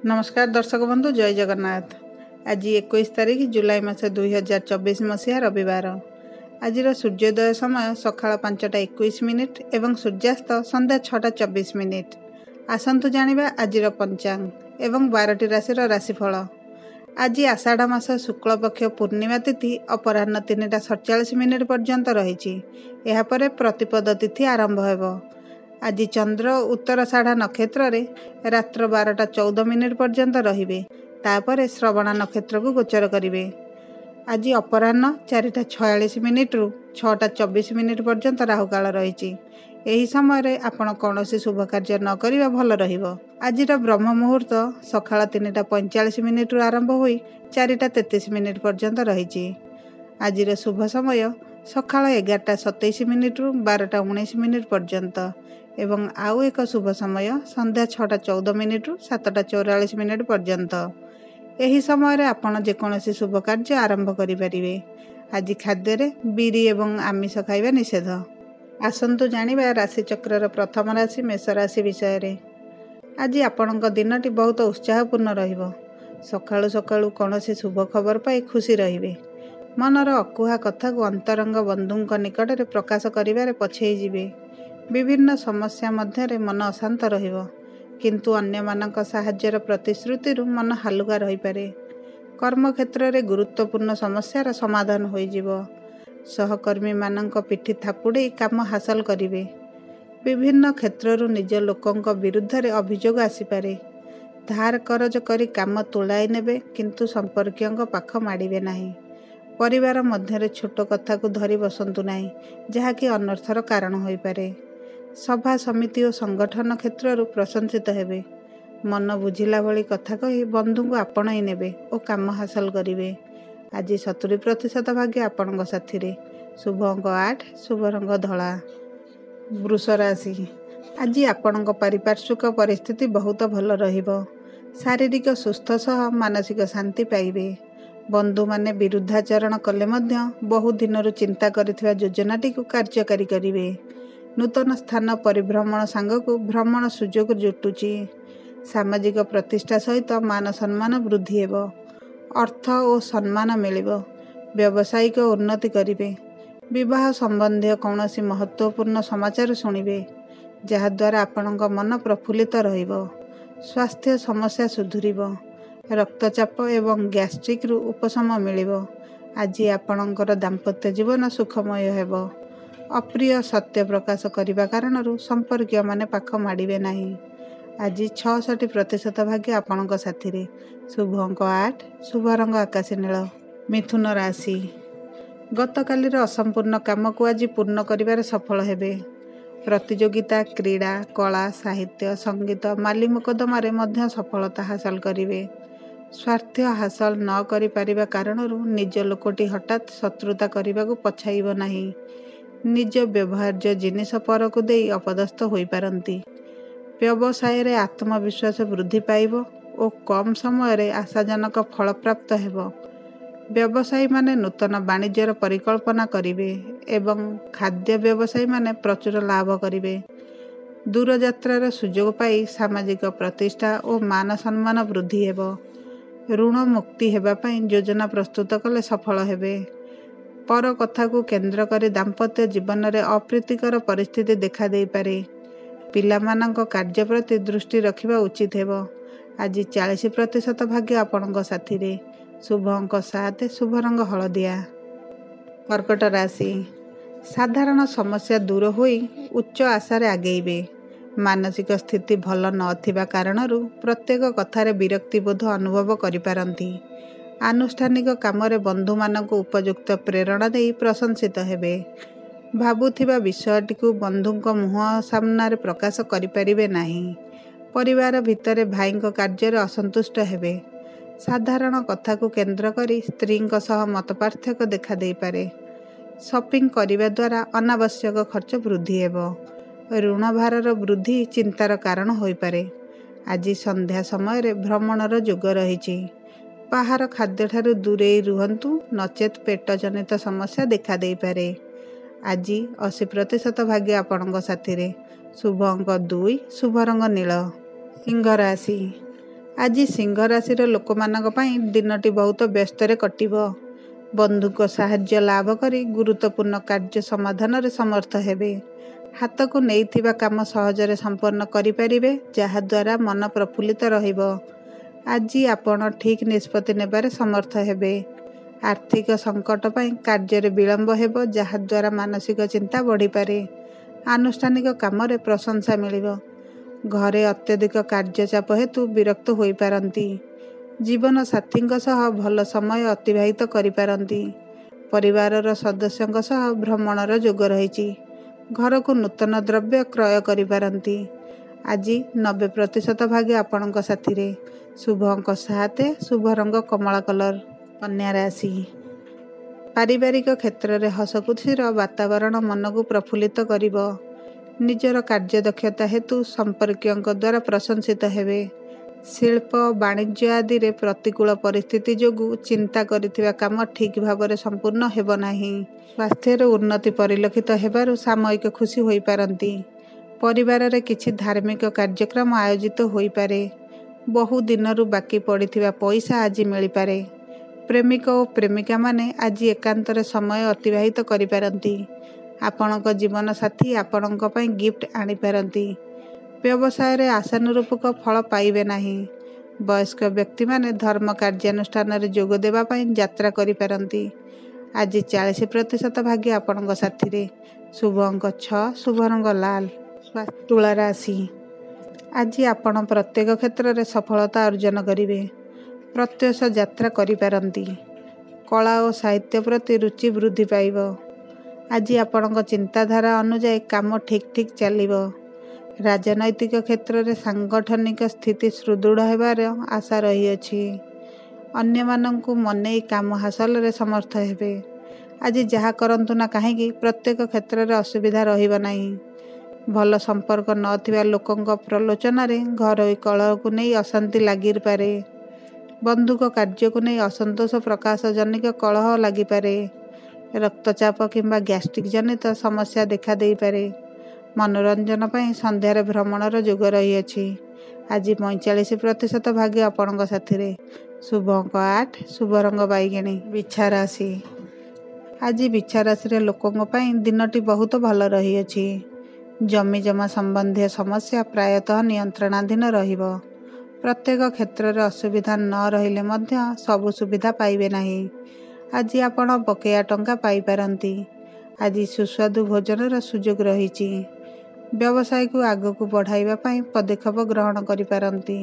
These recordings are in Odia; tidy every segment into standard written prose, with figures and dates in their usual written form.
नमस्कार दर्शक बंधु, जय जगन्नाथ। आज 21 तारिख जुलाई मास 2024 मसीहा रविवार। आज सूर्योदय समय सकाळ 5:21 एवं सूर्यास्त संध्या 6:24। आसंतु जानिबा आजिर पंचांग एवं 12टी राशि राशिफल। आज आषाढ़ मास शुक्ल पक्ष पूर्णिमा तिथि अपराह्न 3:47 पर्यंत रही। यापर प्रतिपद तिथि आरंभ हेब। आज चंद्र उत्तराषाढ़ नक्षत्र रे रात्र 12:14 पर्यंत रहिबे। तापर श्रवण नक्षत्र को गोचर करिवे। आज अपराह्न 4:46 रु 6:24 पर्यंत राहुकाल रही। एही समय रे आपण कौनसी शुभ कार्य न करिबा भल रहिबो। आजिर ब्रह्म मुहूर्त सकाळ 3:45 रु आरंभ होई 4:33 पर्यंत रही। आजिर शुभ समय सकाळ 11:27 रु 12:19 पर्यंत एवं आउ एक शुभ समय संध्या 6:14 रु 7:44 पर्यंत। एही समय रे आपण जेकोसी शुभ कार्य आरंभ करिपारिबे। आज खाद्य रे बीरी एवं आमिष खाइबा निषेध। आसंतु जानिबा राशि चक्रर प्रथम राशि मेष राशि विषय रे। आज आपणक दिनटी बहुत उत्साहपूर्ण रहिबो। सकाळु सकाळु कौनसी शुभ खबर पाई खुशी रहिबे। मनर अकुहा कथा को अंतरंग बंधुंक निकट रे प्रकाश करिबारे पछेई जिबे। विभिन्न समस्या मध्य मन अशांत रहिबो, किंतु अन्य मानक साहाय्यर प्रतिश्रुति मन हालुका रही पारे। कर्म क्षेत्र रे गुरुत्वपूर्ण समस्यार समाधान होई जिवो। सहकर्मी मानक पिठी थापुड़े काम हासिल करिवे। विभिन्न क्षेत्रु निज लोकंक विरुद्ध रे अभियोग आसीपारे। धार करज करी काम तुलाई नेबे, किंतु संपर्कियों पाख माड़िबे नाही। परिवार मध्य छोट कथा को धरी बसंतु नाही, जहाँकि अनर्थर कारण होई पारे। सभा समिति और संगठन क्षेत्रु प्रशंसित हेबे। मन बुझिला भली कथा कही बंधु को आपणाई नेबे और काम हासिल करिवे। आज 70% भाग्य आपणक साथी रे। शुभ अंक 8, शुभ रंग धला। वृष राशि। आज आपणक पारिपार्श्विक परिस्थिति बहुत भल रहिबो। शारीरिक सुस्थ सह मानसिक शांति पाइबे। बंधु माने विरुद्धाचरण कले मध्य बहु दिनरु चिंता करिथिबा योजनाटी को कार्यकारी करिवे। नूतन स्थान परिभ्रमण सांग को भ्रमण सुजोग जुटुची। सामाजिक प्रतिष्ठा सहित मान सम्मान वृद्धि हेबो। अर्थ और सम्मान मिलिबो। व्यावसायिक उन्नति करिवे। विवाह संबंधी कौनसी महत्वपूर्ण समाचार शुणिबे, जहाद्वारा आपणक मन प्रफुल्लित रहिबो। स्वास्थ्य समस्या सुधुरिबो। रक्तचाप एवं गैस्ट्रिक रु उपशम मिलिबो। आज आपणकर दाम्पत्य जीवन सुखमय हेबो। अप्रिय सत्य प्रकाश करने कारण संपर्कीय माने पाख माड़े नहीं। आज 66% भाग्य आपणक साथी रे। शुभ अंक 8, शुभ रंग आकाशी नील। मिथुन राशि। गतकालीर असंपूर्ण काम को आज पूर्ण करिबार सफल हेबे। प्रतियोगिता, क्रीड़ा, कला, साहित्य, संगीत, माली मोकदमारे मध्य सफलता हासिल करिवे। स्वार्थ हासिल न करि पारिबा कारणरू निज लोकटी हठात शत्रुता करने को पछाइब नहीं। निज व्यवहार्य जिनिस पर को दे अपदस्थ होई पारंती। व्यवसाय रे आत्मविश्वास वृद्धि पाइब और कम समय रे आशाजनक फल प्राप्त हेबो। व्यवसायी माने नूतन वाणिज्यर परिकल्पना करिवे एवं खाद्य व्यवसायी माने प्रचुर लाभ करिवे। दूर यात्रार सुजोग पाई सामाजिक प्रतिष्ठा और मान सम्मान वृद्धि हेबो। ऋण मुक्ति हेबा पई योजना प्रस्तुत कले सफल हेबे। पर कथा को केंद्र करी दाम्पत्य जीवन रे अप्रीतिकर परिस्थिति देखा दे पारे। पिलामानंक कार्य प्रति दृष्टि रखिबा उचित हेबो। आज 40% भाग्य आपणक साथी रे। शुभ अंक 7, शुभ रंग हलदिया। कर्कट राशि। साधारण समस्या दूर होई उच्च आशारे आगेइबे। मानसिक स्थिति भल नथिबा कारणरू प्रत्येक कथारे विरक्ति बोध अनुभव करिपारंती। आनुष्ठानिक कामरे बंधु मानक उपयुक्त प्रेरणा दे प्रशंसित हेबे। भाबुथिबा विषयटी को बंधुंक मुह सामनारे प्रकाश करिपारिबे नाही। परिवार भितरे भाईंक कार्य असंतुष्ट हेबे। साधारण कथा को केंद्र करी स्त्रींक सह मत पार्थक्य देखा दे पारे। शॉपिंग करिबा द्वारा अनावश्यक खर्च वृद्धि हेबो। ऋण भारर वृद्धि चिंतार कारण होई पारे। आज संध्या समय रे भ्रमणर जोग रहिछि। बाहर खाद्य ठारू दूरे रुहंतु, नचेत पेट जनित समस्या देखा दे पारे। आज 80% भाग्य आपणक साथी रे। शुभ अंक 2, शुभ रंग नील। सिंह राशि। ଆଜି ସିଂହ ରାଶିର ଲୋକମାନଙ୍କ ପାଇଁ ଦିନଟି ବହୁତ ବ୍ୟସ୍ତରେ କଟିବ। ବନ୍ଧୁଙ୍କ ସାହାଯ୍ୟ ଲାଭ କରି ଗୁରୁତ୍ୱପୂର୍ଣ୍ଣ କାର୍ଯ୍ୟ ସମାଧାନରେ ସମର୍ଥ ହେବେ। ହାତକୁ ନେଇଥିବା କାମ ସହଜରେ ସମ୍ପନ୍ନ କରିପାରିବେ, ଯାହାଦ୍ୱାରା ମନ ପ୍ରଫୁଲ୍ଲିତ ରହିବ। ଆଜି ଆପଣ ଠିକ୍ ନିଷ୍ପତ୍ତି ନେବାରେ ସମର୍ଥ ହେବେ। ଆର୍ଥିକ ସଙ୍କଟ ପାଇଁ କାର୍ଯ୍ୟରେ ବିଳମ୍ବ ହେବ, ଯାହାଦ୍ୱାରା ମାନସିକ ଚିନ୍ତା ବଢ଼ିପାରେ। ଆନୁଷ୍ଠାନିକ କାମରେ ପ୍ରଶଂସା ମିଳିବ। ଘରେ ଅତ୍ୟଧିକ କାର୍ଯ୍ୟଚାପ ହେତୁ ବିରକ୍ତ ହୋଇପାରନ୍ତି। ଜୀବନସାଥୀଙ୍କ ସହ ଭଲ ସମୟ ଅତିବାହିତ କରିପାରନ୍ତି। ପରିବାରର ସଦସ୍ୟଙ୍କ ସହ ଭ୍ରମଣର ଯୋଗ ରହିଛି। ଘରକୁ ନୂତନ ଦ୍ରବ୍ୟ କ୍ରୟ କରିପାରନ୍ତି। ଆଜି 90% ଭାଗ୍ୟ ଆପଣଙ୍କ ସାଥିରେ। ଶୁଭ ଅଙ୍କ 7, ଶୁଭ ରଙ୍ଗ କମଳା କଲର। କନ୍ୟା ରାଶି। ପାରିବାରିକ କ୍ଷେତ୍ରରେ ହସଖୁସିର ବାତାବରଣ ମନକୁ ପ୍ରଫୁଲ୍ଲିତ କରିବ। ନିଜର କାର୍ଯ୍ୟଦକ୍ଷତା ହେତୁ ସମ୍ପର୍କୀୟଙ୍କ ଦ୍ୱାରା ପ୍ରଶଂସିତ ହେବେ। ଶିଳ୍ପ, ବାଣିଜ୍ୟ ଆଦିରେ ପ୍ରତିକୂଳ ପରିସ୍ଥିତି ଯୋଗୁଁ ଚିନ୍ତା କରିଥିବା କାମ ଠିକ୍ ଭାବରେ ସମ୍ପୂର୍ଣ୍ଣ ହେବ ନାହିଁ। ସ୍ୱାସ୍ଥ୍ୟରେ ଉନ୍ନତି ପରିଲକ୍ଷିତ ହେବାରୁ ସାମୟିକ ଖୁସି ହୋଇପାରନ୍ତି। ପରିବାରରେ କିଛି ଧାର୍ମିକ କାର୍ଯ୍ୟକ୍ରମ ଆୟୋଜିତ ହୋଇପାରେ। ବହୁ ଦିନରୁ ବାକି ପଡ଼ିଥିବା ପଇସା ଆଜି ମିଳିପାରେ। ପ୍ରେମିକ ଓ ପ୍ରେମିକାମାନେ ଆଜି ଏକାନ୍ତରେ ସମୟ ଅତିବାହିତ କରିପାରନ୍ତି। ଆପଣଙ୍କ ଜୀବନସାଥୀ ଆପଣଙ୍କ ପାଇଁ ଗିଫ୍ଟ ଆଣିପାରନ୍ତି। ବ୍ୟବସାୟରେ ଆଶାନୁରୂପ ଫଳ ପାଇବେ ନାହିଁ। ବୟସ୍କ ବ୍ୟକ୍ତିମାନେ ଧର୍ମ କାର୍ଯ୍ୟାନୁଷ୍ଠାନରେ ଯୋଗ ଦେବା ପାଇଁ ଯାତ୍ରା କରିପାରନ୍ତି। ଆଜି 40% ଭାଗ୍ୟ ଆପଣଙ୍କ ସାଥିରେ। ଶୁଭ ଅଙ୍କ 6, ଶୁଭ ରଙ୍ଗ ଲାଲ। ତୁଳା ରାଶି। ଆଜି ଆପଣ ପ୍ରତ୍ୟେକ କ୍ଷେତ୍ରରେ ସଫଳତା ଅର୍ଜନ କରିବେ। ପ୍ରତ୍ୟକ୍ଷ ଯାତ୍ରା କରିପାରନ୍ତି। କଳା ଓ ସାହିତ୍ୟ ପ୍ରତି ରୁଚି ବୃଦ୍ଧି ପାଇବ। ଆଜି ଆପଣଙ୍କ ଚିନ୍ତାଧାରା ଅନୁଯାୟୀ କାମ ଠିକ୍ ଚାଲିବ। ରାଜନୈତିକ କ୍ଷେତ୍ରରେ ସାଂଗଠନିକ ସ୍ଥିତି ସୁଦୃଢ଼ ହେବାର ଆଶା ରହିଅଛି। ଅନ୍ୟମାନଙ୍କୁ ମନେଇ କାମ ହାସଲରେ ସମର୍ଥ ହେବେ। ଆଜି ଯାହା କରନ୍ତୁ ନା କାହିଁକି ପ୍ରତ୍ୟେକ କ୍ଷେତ୍ରରେ ଅସୁବିଧା ରହିବ ନାହିଁ। ଭଲ ସମ୍ପର୍କ ନଥିବା ଲୋକଙ୍କ ପ୍ରଲୋଚନାରେ ଘରୋଇ କଳହକୁ ନେଇ ଅଶାନ୍ତି ଲାଗିପାରେ। ବନ୍ଧୁଙ୍କ କାର୍ଯ୍ୟକୁ ନେଇ ଅସନ୍ତୋଷ ପ୍ରକାଶଜନିତ କଳହ ଲାଗିପାରେ। ରକ୍ତଚାପ କିମ୍ବା ଗ୍ୟାଷ୍ଟ୍ରିକ୍ ଜନିତ ସମସ୍ୟା ଦେଖା ଦେଇପାରେ। ମନୋରଞ୍ଜନ ପାଇଁ ସନ୍ଧ୍ୟାରେ ଭ୍ରମଣର ଯୋଗ ରହିଅଛି। ଆଜି 45% ଭାଗ୍ୟ ଆପଣଙ୍କ ସାଥିରେ। ଶୁଭ ଅଙ୍କ 8, ଶୁଭ ରଙ୍ଗ ବାଇଗଣୀ। ବିଛା ରାଶି। ଆଜି ବିଛା ରାଶିର ଲୋକଙ୍କ ପାଇଁ ଦିନଟି ବହୁତ ଭଲ ରହିଅଛି। ଜମିଜମା ସମ୍ବନ୍ଧୀୟ ସମସ୍ୟା ପ୍ରାୟତଃ ନିୟନ୍ତ୍ରଣାଧୀନ ରହିବ। ପ୍ରତ୍ୟେକ କ୍ଷେତ୍ରରେ ଅସୁବିଧା ନ ରହିଲେ ମଧ୍ୟ ସବୁ ସୁବିଧା ପାଇବେ ନାହିଁ। ଆଜି ଆପଣ ବକେୟା ଟଙ୍କା ପାଇପାରନ୍ତି। ଆଜି ସୁସ୍ୱାଦୁ ଭୋଜନର ସୁଯୋଗ ରହିଛି। ବ୍ୟବସାୟକୁ ଆଗକୁ ବଢ଼ାଇବା ପାଇଁ ପଦକ୍ଷେପ ଗ୍ରହଣ କରିପାରନ୍ତି।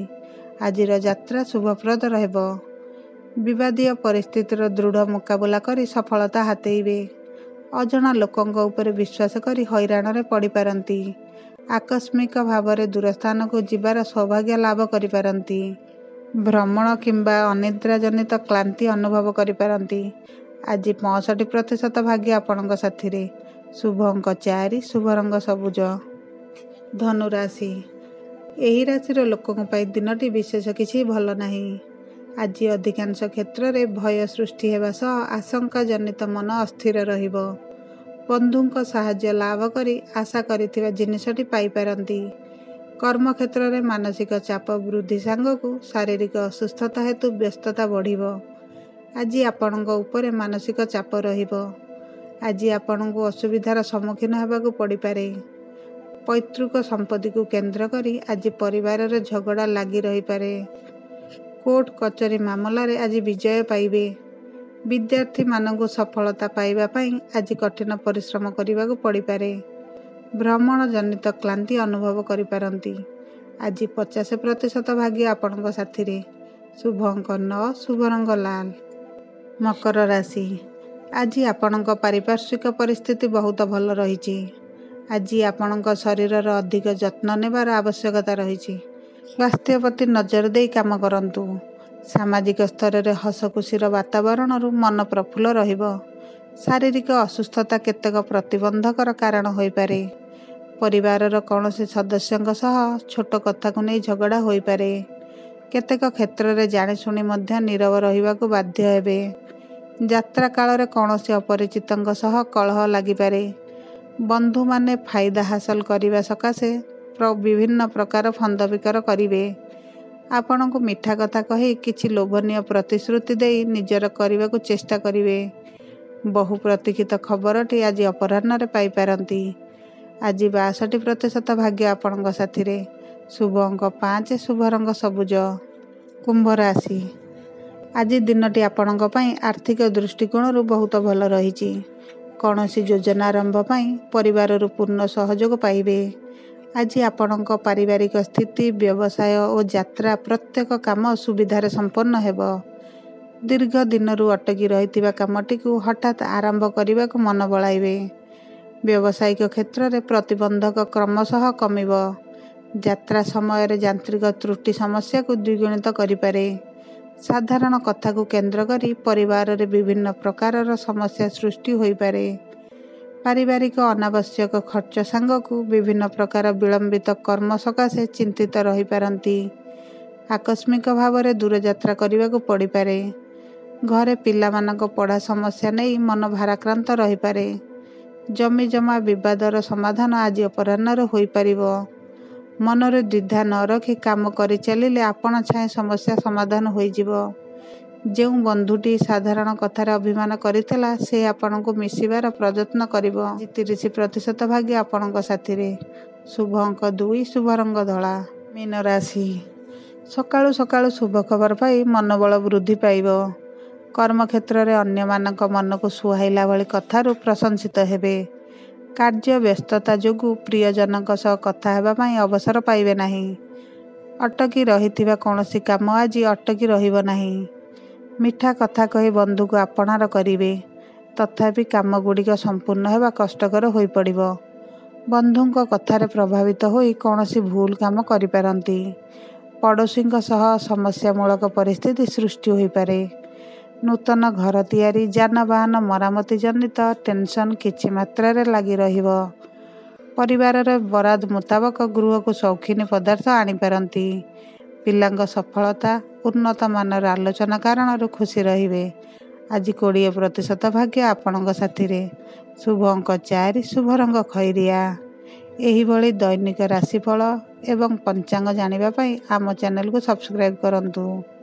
ଆଜିର ଯାତ୍ରା ଶୁଭପ୍ରଦ ହେବ। ବିବାଦୀୟ ପରିସ୍ଥିତିର ଦୃଢ଼ ମୁକାବିଲା କରି ସଫଳତା ହାତେଇବେ। ଅଜଣା ଲୋକଙ୍କ ଉପରେ ବିଶ୍ୱାସ କରି ହଇରାଣରେ ପଡ଼ିପାରନ୍ତି। ଆକସ୍ମିକ ଭାବରେ ଦୂରସ୍ଥାନକୁ ଯିବାର ସୌଭାଗ୍ୟ ଲାଭ କରିପାରନ୍ତି। ଭ୍ରମଣ କିମ୍ବା ଅନିଦ୍ରାଜନିତ କ୍ଳାନ୍ତି ଅନୁଭବ କରିପାରନ୍ତି। ଆଜି 65% ଭାଗ୍ୟ ଆପଣଙ୍କ ସାଥିରେ। ଶୁଭ ଅଙ୍କ 4, ଶୁଭ ରଙ୍ଗ ସବୁଜ। ଧନୁ ରାଶି। ଏହି ରାଶିର ଲୋକଙ୍କ ପାଇଁ ଦିନଟି ବିଶେଷ କିଛି ଭଲ ନାହିଁ। ଆଜି ଅଧିକାଂଶ କ୍ଷେତ୍ରରେ ଭୟ ସୃଷ୍ଟି ହେବା ସହ ଆଶଙ୍କାଜନିତ ମନ ଅସ୍ଥିର ରହିବ। ବନ୍ଧୁଙ୍କ ସାହାଯ୍ୟ ଲାଭ କରି ଆଶା କରିଥିବା ଜିନିଷଟି ପାଇପାରନ୍ତି। କର୍ମକ୍ଷେତ୍ରରେ ମାନସିକ ଚାପ ବୃଦ୍ଧି ସାଙ୍ଗକୁ ଶାରୀରିକ ଅସୁସ୍ଥତା ହେତୁ ବ୍ୟସ୍ତତା ବଢ଼ିବ। ଆଜି ଆପଣଙ୍କ ଉପରେ ମାନସିକ ଚାପ ରହିବ। ଆଜି ଆପଣଙ୍କୁ ଅସୁବିଧାର ସମ୍ମୁଖୀନ ହେବାକୁ ପଡ଼ିପାରେ। ପୈତୃକ ସମ୍ପତ୍ତିକୁ କେନ୍ଦ୍ର କରି ଆଜି ପରିବାରରେ ଝଗଡ଼ା ଲାଗି ରହିପାରେ। କୋର୍ଟ କଚେରୀ ମାମଲାରେ ଆଜି ବିଜୟ ପାଇବେ। ବିଦ୍ୟାର୍ଥୀମାନଙ୍କୁ ସଫଳତା ପାଇବା ପାଇଁ ଆଜି କଠିନ ପରିଶ୍ରମ କରିବାକୁ ପଡ଼ିପାରେ। ଭ୍ରମଣ ଜନିତ କ୍ଳାନ୍ତି ଅନୁଭବ କରିପାରନ୍ତି। ଆଜି 50% ଭାଗ୍ୟ ଆପଣଙ୍କ ସାଥିରେ। ଶୁଭ ଅଙ୍କ 9, ଶୁଭ ରଙ୍ଗ ଲାଲ। ମକର ରାଶି। ଆଜି ଆପଣଙ୍କ ପାରିପାର୍ଶ୍ୱିକ ପରିସ୍ଥିତି ବହୁତ ଭଲ ରହିଛି। ଆଜି ଆପଣଙ୍କ ଶରୀରର ଅଧିକ ଯତ୍ନ ନେବାର ଆବଶ୍ୟକତା ରହିଛି। ସ୍ୱାସ୍ଥ୍ୟ ପ୍ରତି ନଜର ଦେଇ କାମ କରନ୍ତୁ। ସାମାଜିକ ସ୍ତରରେ ହସଖୁସିର ବାତାବରଣରୁ ମନ ପ୍ରଫୁଲ୍ଲ ରହିବ। ଶାରୀରିକ ଅସୁସ୍ଥତା କେତେକ ପ୍ରତିବନ୍ଧକର କାରଣ ହୋଇପାରେ। ପରିବାରର କୌଣସି ସଦସ୍ୟଙ୍କ ସହ ଛୋଟ କଥାକୁ ନେଇ ଝଗଡ଼ା ହୋଇପାରେ। କେତେକ କ୍ଷେତ୍ରରେ ଜାଣିଶୁଣି ମଧ୍ୟ ନୀରବ ରହିବାକୁ ବାଧ୍ୟ ହେବେ। ଯାତ୍ରା କାଳରେ କୌଣସି ଅପରିଚିତଙ୍କ ସହ କଳହ ଲାଗିପାରେ। ବନ୍ଧୁମାନେ ଫାଇଦା ହାସଲ କରିବା ସକାଶେ ବିଭିନ୍ନ ପ୍ରକାର ଫନ୍ଦ ବିକର କରିବେ। ଆପଣଙ୍କୁ ମିଠା କଥା କହି କିଛି ଲୋଭନୀୟ ପ୍ରତିଶ୍ରୁତି ଦେଇ ନିଜର କରିବାକୁ ଚେଷ୍ଟା କରିବେ। ବହୁ ପ୍ରତୀକ୍ଷିତ ଖବରଟି ଆଜି ଅପରାହ୍ନରେ ପାଇପାରନ୍ତି। ଆଜି 62% ଭାଗ୍ୟ ଆପଣଙ୍କ ସାଥିରେ। ଶୁଭ ଅଙ୍କ 5, ଶୁଭ ରଙ୍ଗ ସବୁଜ। କୁମ୍ଭ ରାଶି। ଆଜି ଦିନଟି ଆପଣଙ୍କ ପାଇଁ ଆର୍ଥିକ ଦୃଷ୍ଟିକୋଣରୁ ବହୁତ ଭଲ ରହିଛି। କୌଣସି ଯୋଜନା ଆରମ୍ଭ ପାଇଁ ପରିବାରରୁ ପୂର୍ଣ୍ଣ ସହଯୋଗ ପାଇବେ। ଆଜି ଆପଣଙ୍କ ପାରିବାରିକ ସ୍ଥିତି, ବ୍ୟବସାୟ ଓ ଯାତ୍ରା ପ୍ରତ୍ୟେକ କାମ ସୁବିଧାରେ ସମ୍ପନ୍ନ ହେବ। ଦୀର୍ଘ ଦିନରୁ ଅଟକି ରହିଥିବା କାମଟିକୁ ହଠାତ୍ ଆରମ୍ଭ କରିବାକୁ ମନ ବଳାଇବେ। ବ୍ୟବସାୟିକ କ୍ଷେତ୍ରରେ ପ୍ରତିବନ୍ଧକ କ୍ରମଶଃ କମିବ। ଯାତ୍ରା ସମୟରେ ଯାନ୍ତ୍ରିକ ତ୍ରୁଟି ସମସ୍ୟାକୁ ଦ୍ୱିଗୁଣିତ କରିପାରେ। ସାଧାରଣ କଥାକୁ କେନ୍ଦ୍ର କରି ପରିବାରରେ ବିଭିନ୍ନ ପ୍ରକାରର ସମସ୍ୟା ସୃଷ୍ଟି ହୋଇପାରେ। ପାରିବାରିକ ଅନାବଶ୍ୟକ ଖର୍ଚ୍ଚ ସାଙ୍ଗକୁ ବିଭିନ୍ନ ପ୍ରକାର ବିଳମ୍ବିତ କର୍ମ ସକାଶେ ଚିନ୍ତିତ ରହିପାରନ୍ତି। ଆକସ୍ମିକ ଭାବରେ ଦୂରଯାତ୍ରା କରିବାକୁ ପଡ଼ିପାରେ। ଘରେ ପିଲାମାନଙ୍କ ପଢ଼ା ସମସ୍ୟା ନେଇ ମନ ଭାରାକ୍ରାନ୍ତ ରହିପାରେ। ଜମିଜମା ବିବାଦର ସମାଧାନ ଆଜି ଅପରାହ୍ନରେ ହୋଇପାରିବ। ମନରେ ଦ୍ୱିଧା ନ ରଖି କାମ କରିଚାଲିଲେ ଆପଣ ଛାଏଁ ସମସ୍ୟା ସମାଧାନ ହୋଇଯିବ। ଯେଉଁ ବନ୍ଧୁଟି ସାଧାରଣ କଥାରେ ଅଭିମାନ କରିଥିଲା, ସେ ଆପଣଙ୍କୁ ମିଶିବାର ପ୍ରଯତ୍ନ କରିବ। ଆଜି 30% ଭାଗ୍ୟ ଆପଣଙ୍କ ସାଥିରେ। ଶୁଭ ଅଙ୍କ 2, ଶୁଭ ରଙ୍ଗ ଧଳା। ମୀନ ରାଶି। ସକାଳୁ ସକାଳୁ ଶୁଭ ଖବର ପାଇ ମନୋବଳ ବୃଦ୍ଧି ପାଇବ। କର୍ମକ୍ଷେତ୍ରରେ ଅନ୍ୟମାନଙ୍କ ମନକୁ ସୁହାଇଲା ଭଳି କଥାରୁ ପ୍ରଶଂସିତ ହେବେ। କାର୍ଯ୍ୟ ବ୍ୟସ୍ତତା ଯୋଗୁଁ ପ୍ରିୟଜନଙ୍କ ସହ କଥା ହେବା ପାଇଁ ଅବସର ପାଇବେ ନାହିଁ। ଅଟକି ରହିଥିବା କୌଣସି କାମ ଆଜି ଅଟକି ରହିବ ନାହିଁ। ମିଠା କଥା କହି ବନ୍ଧୁକୁ ଆପଣାର କରିବେ। ତଥାପି କାମଗୁଡ଼ିକ ସମ୍ପୂର୍ଣ୍ଣ ହେବା କଷ୍ଟକର ହୋଇପଡ଼ିବ। ବନ୍ଧୁଙ୍କ କଥାରେ ପ୍ରଭାବିତ ହୋଇ କୌଣସି ଭୁଲ କାମ କରିପାରନ୍ତି। ପଡ଼ୋଶୀଙ୍କ ସହ ସମସ୍ୟାମୂଳକ ପରିସ୍ଥିତି ସୃଷ୍ଟି ହୋଇପାରେ। ନୂତନ ଘର ତିଆରି, ଯାନବାହନ ମରାମତି ଜନିତ ଟେନସନ୍ କିଛି ମାତ୍ରାରେ ଲାଗି ରହିବ। ପରିବାରର ବରାଦ ମୁତାବକ ଗୃହକୁ ସୌଖିନୀ ପଦାର୍ଥ ଆଣିପାରନ୍ତି। ପିଲାଙ୍କ ସଫଳତା, ଉନ୍ନତ ମାନର ଆଲୋଚନା କାରଣରୁ ଖୁସି ରହିବେ। ଆଜି 20% ଭାଗ୍ୟ ଆପଣଙ୍କ ସାଥିରେ। ଶୁଭ ଅଙ୍କ 4, ଶୁଭ ରଙ୍ଗ ଖଇରିଆ। ଏହିଭଳି ଦୈନିକ ରାଶିଫଳ ଏବଂ ପଞ୍ଚାଙ୍ଗ ଜାଣିବା ପାଇଁ ଆମ ଚ୍ୟାନେଲକୁ ସବସ୍କ୍ରାଇବ୍ କରନ୍ତୁ।